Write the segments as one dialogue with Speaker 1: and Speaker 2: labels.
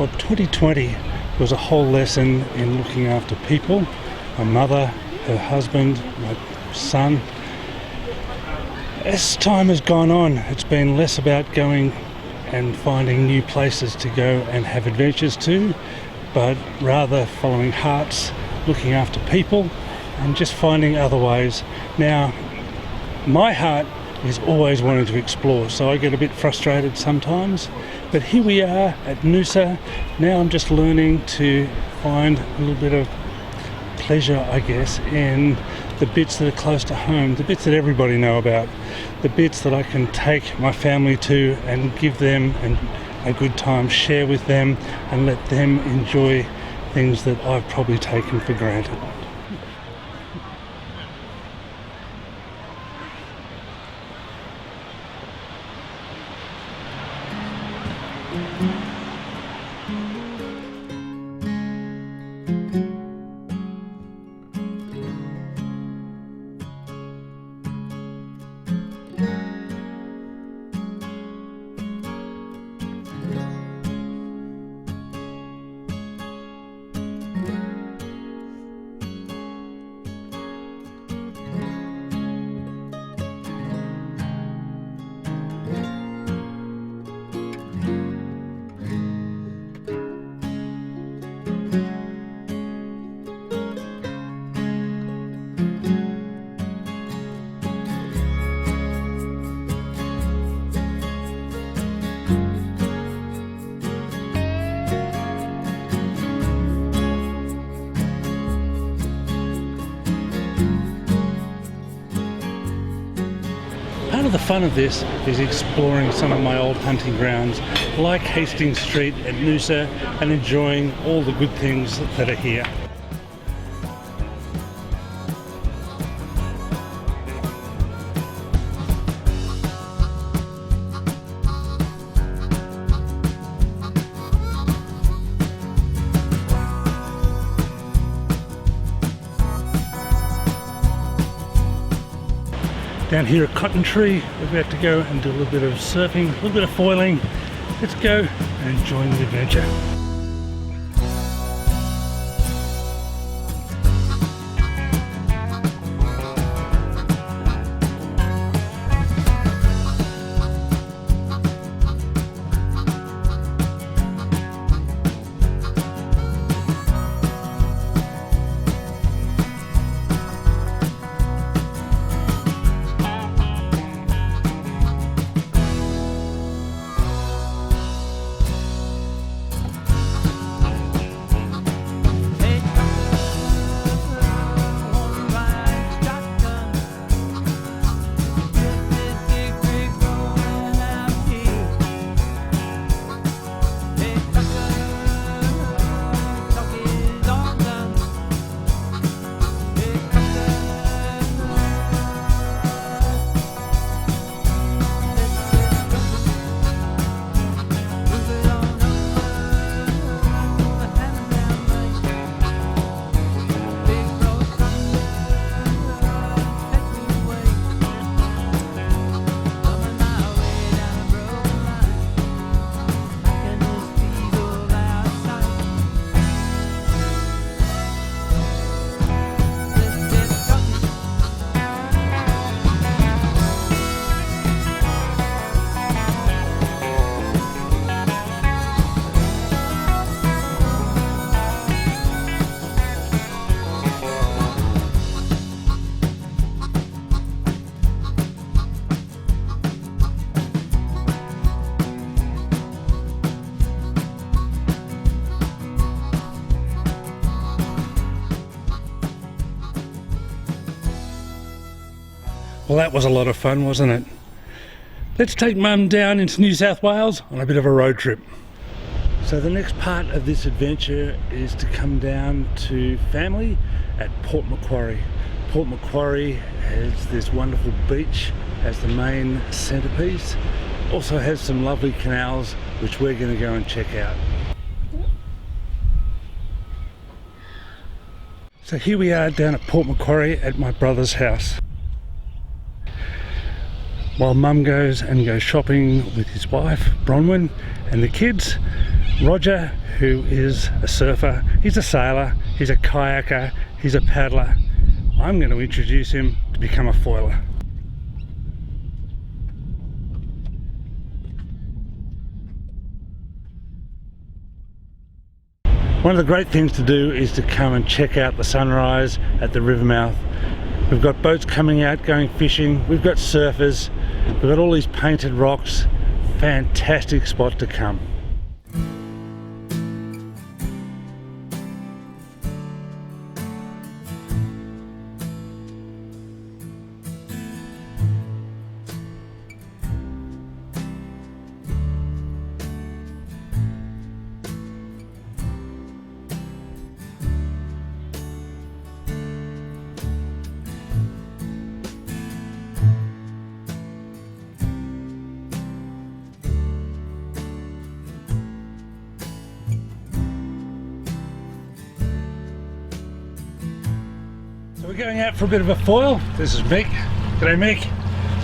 Speaker 1: Well, 2020 was a whole lesson in looking after people, my mother, her husband, my son. As time has gone on, it's been less about going and finding new places to go and have adventures to, but rather following hearts, looking after people, and just finding other ways. Now, my heart is always wanting to explore, so I get a bit frustrated sometimes, but here we are at Noosa. Now I'm just learning to find a little bit of pleasure, I guess, in the bits that are close to home, the bits that everybody know about, the bits that I can take my family to and give them a good time, share with them, and let them enjoy things that I've probably taken for granted. Part of the fun of this is exploring some of my old hunting grounds, like Hastings Street at Noosa, and enjoying all the good things that are here. Down here at Cotton Tree, we're about to go and do a little bit of surfing, a little bit of foiling. Let's go and enjoy the adventure. Well, that was a lot of fun, wasn't it? Let's take Mum down into New South Wales on a bit of a road trip. So the next part of this adventure is to come down to family at Port Macquarie. Port Macquarie has this wonderful beach as the main centrepiece. Also has some lovely canals which we're going to go and check out. So here we are down at Port Macquarie at my brother's house. While Mum goes shopping with his wife, Bronwyn, and the kids, Roger, who is a surfer, he's a sailor, he's a kayaker, he's a paddler. I'm going to introduce him to become a foiler. One of the great things to do is to come and check out the sunrise at the river mouth. We've got boats coming out, going fishing, we've got surfers, we've got all these painted rocks. Fantastic spot to come. So we're going out for a bit of a foil. This is Mick. G'day Mick.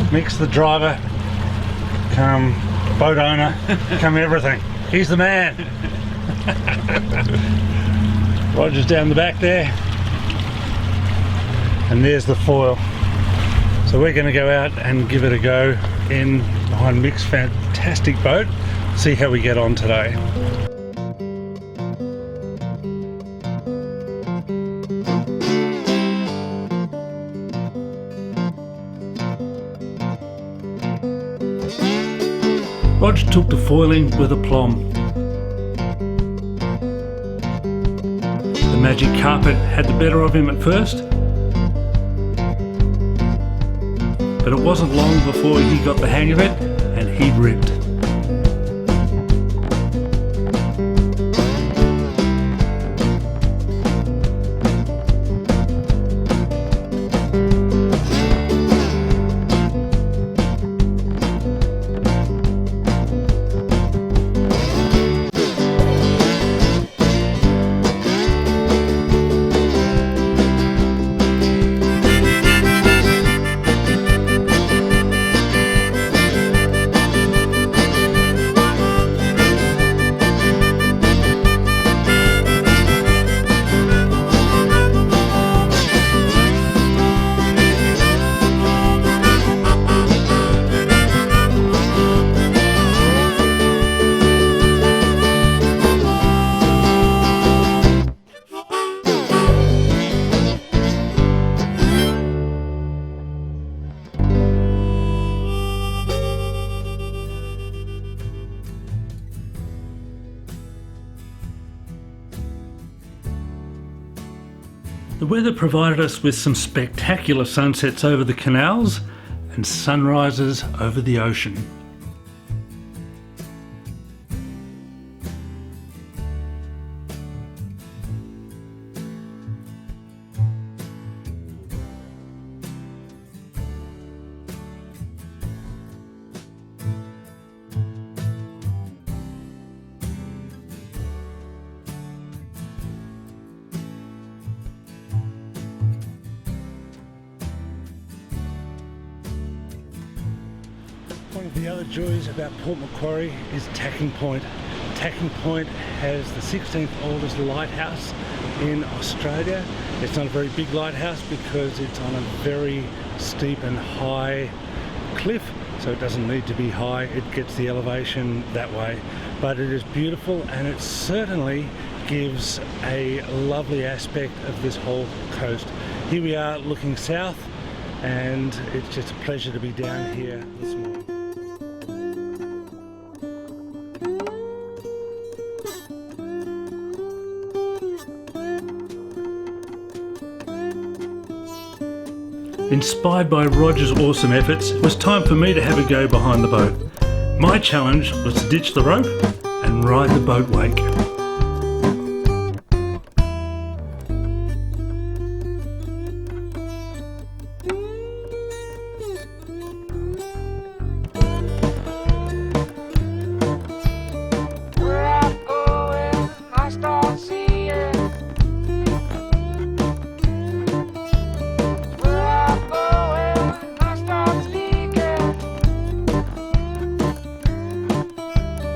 Speaker 1: Mick's the driver, come boat owner, come everything. He's the man. Roger's down the back there. And there's the foil. So we're going to go out and give it a go in behind Mick's fantastic boat. See how we get on today. Roger took to foiling with aplomb. The magic carpet had the better of him at first, but it wasn't long before he got the hang of it and he ripped. The weather provided us with some spectacular sunsets over the canals and sunrises over the ocean. One of the other joys about Port Macquarie is Tacking Point. Tacking Point has the 16th oldest lighthouse in Australia. It's not a very big lighthouse because it's on a very steep and high cliff, so it doesn't need to be high. It gets the elevation that way, but it is beautiful and it certainly gives a lovely aspect of this whole coast. Here we are looking south, and it's just a pleasure to be down here this morning. Inspired by Roger's awesome efforts, it was time for me to have a go behind the boat. My challenge was to ditch the rope and ride the boat wake.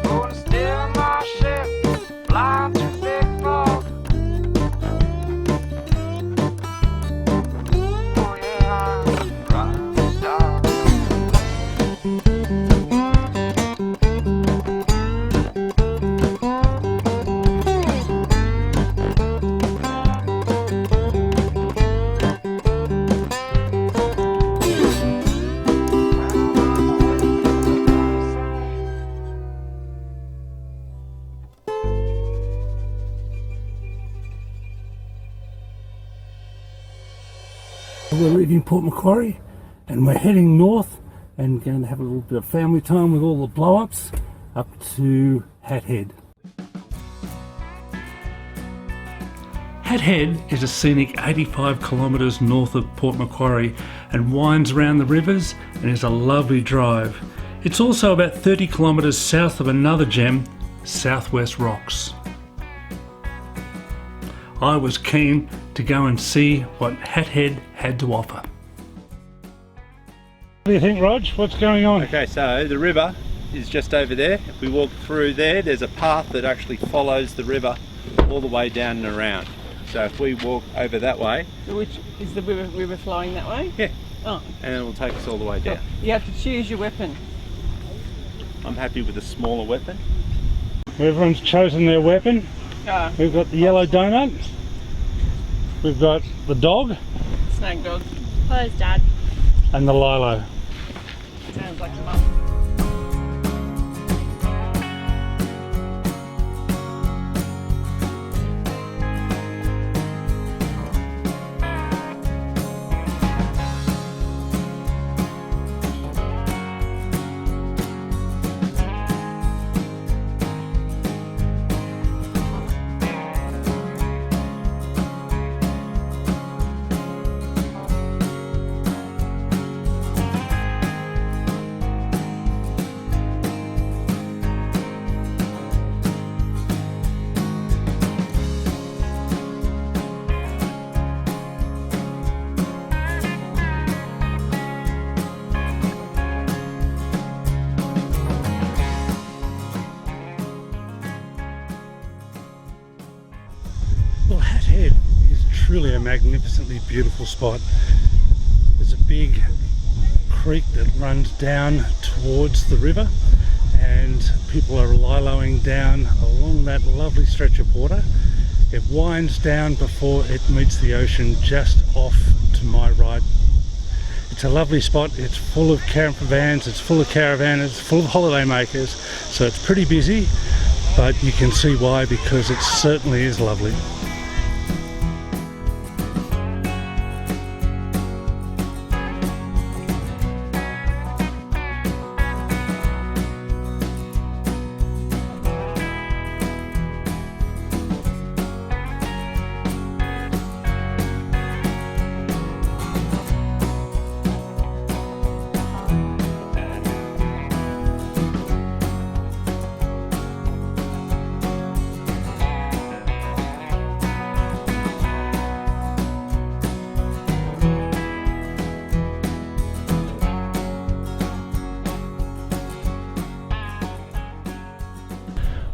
Speaker 2: Gonna steal my ship.
Speaker 1: We're leaving Port Macquarie and we're heading north and going to have a little bit of family time with all the blow-ups up to Hat Head. Hat Head is a scenic 85 kilometres north of Port Macquarie and winds around the rivers and is a lovely drive. It's also about 30 kilometres south of another gem, Southwest Rocks. I was keen to go and see what Hat Head had to offer. What do you think, Rog? What's going on?
Speaker 2: Okay, so the river is just over there. If we walk through there's a path that actually follows the river all the way down and around. So if we walk over that way...
Speaker 3: Which is the river flowing that way?
Speaker 2: Yeah.
Speaker 3: Oh.
Speaker 2: And it will take us all the way down.
Speaker 3: You have to choose your weapon.
Speaker 2: I'm happy with a smaller weapon.
Speaker 1: Everyone's chosen their weapon. We've got the yellow donut. We've got the dog.
Speaker 3: Snag dog.
Speaker 4: Close, Dad.
Speaker 1: And the Lilo.
Speaker 3: Sounds like a mum.
Speaker 1: Well, Hat Head is truly a magnificently beautiful spot. There's a big creek that runs down towards the river and people are liloing down along that lovely stretch of water. It winds down before it meets the ocean just off to my right. It's a lovely spot. It's full of camper vans, it's full of caravanners, full of holiday makers, so it's pretty busy, but you can see why, because it certainly is lovely.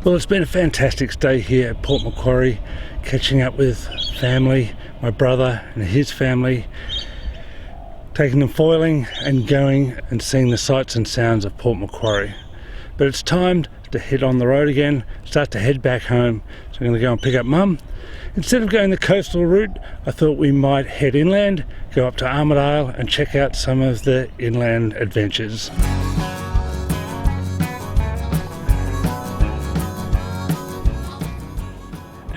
Speaker 1: Well, it's been a fantastic stay here at Port Macquarie, catching up with family, my brother and his family, taking them foiling and going and seeing the sights and sounds of Port Macquarie. But it's time to head on the road again, start to head back home. So I'm going to go and pick up Mum. Instead of going the coastal route, I thought we might head inland, go up to Armidale and check out some of the inland adventures.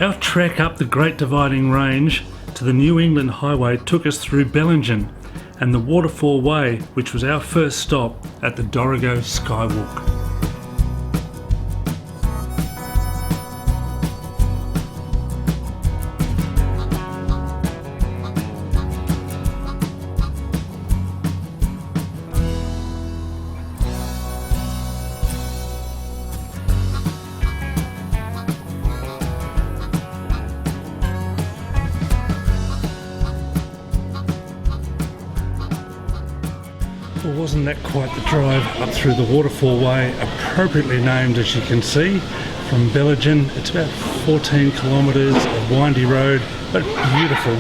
Speaker 1: Our trek up the Great Dividing Range to the New England Highway took us through Bellingen and the Waterfall Way, which was our first stop at the Dorrigo Skywalk. Well, wasn't that quite the drive up through the Waterfall Way, appropriately named as you can see, from Bellingen. It's about 14 kilometres of windy road, but beautiful.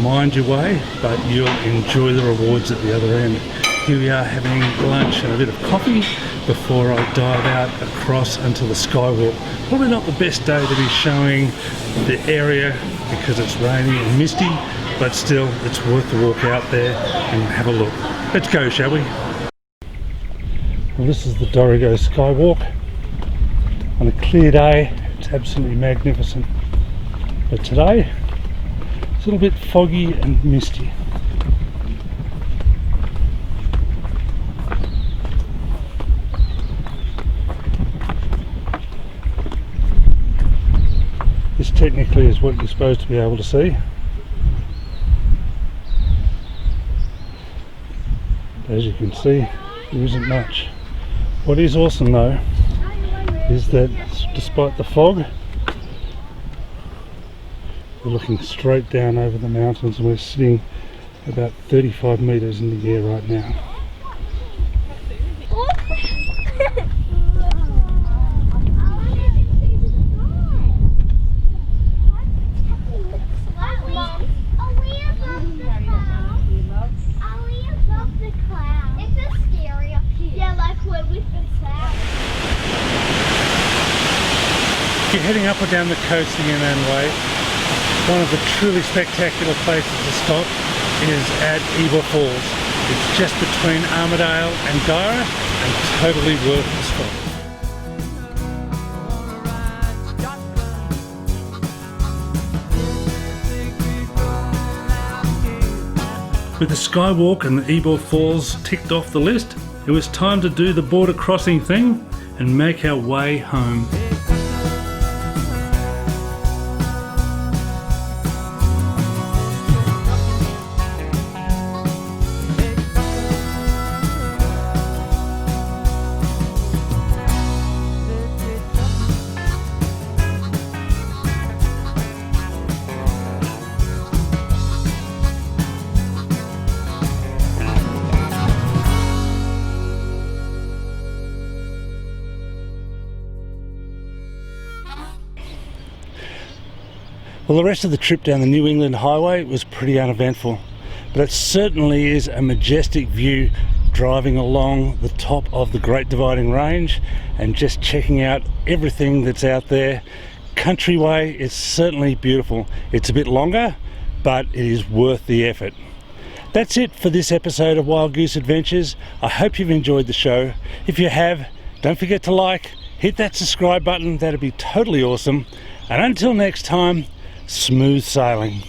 Speaker 1: Mind your way, but you'll enjoy the rewards at the other end. Here we are having lunch and a bit of coffee before I dive out across into the Skywalk. Probably not the best day to be showing the area because it's rainy and misty, but still it's worth the walk out there and have a look. Let's go, shall we? Well, this is the Dorrigo Skywalk. On a clear day, it's absolutely magnificent. But today, it's a little bit foggy and misty. This technically is what you're supposed to be able to see. As you can see, there isn't much. What is awesome though is that despite the fog, we're looking straight down over the mountains and we're sitting about 35 metres in the air right now. If you're heading up or down the coast the Yannan Way, one of the truly spectacular places to stop is at Ebor Falls. It's just between Armidale and Gyra and totally worth the stop. With the Skywalk and the Ebor Falls ticked off the list, it was time to do the border crossing thing and make our way home. Well, the rest of the trip down the New England Highway was pretty uneventful, but it certainly is a majestic view driving along the top of the Great Dividing Range and just checking out everything that's out there. Countryway is certainly beautiful. It's a bit longer, but it is worth the effort. That's it for this episode of Wild Goose Adventures. I hope you've enjoyed the show. If you have, don't forget to like, hit that subscribe button, that'd be totally awesome. And until next time, smooth sailing.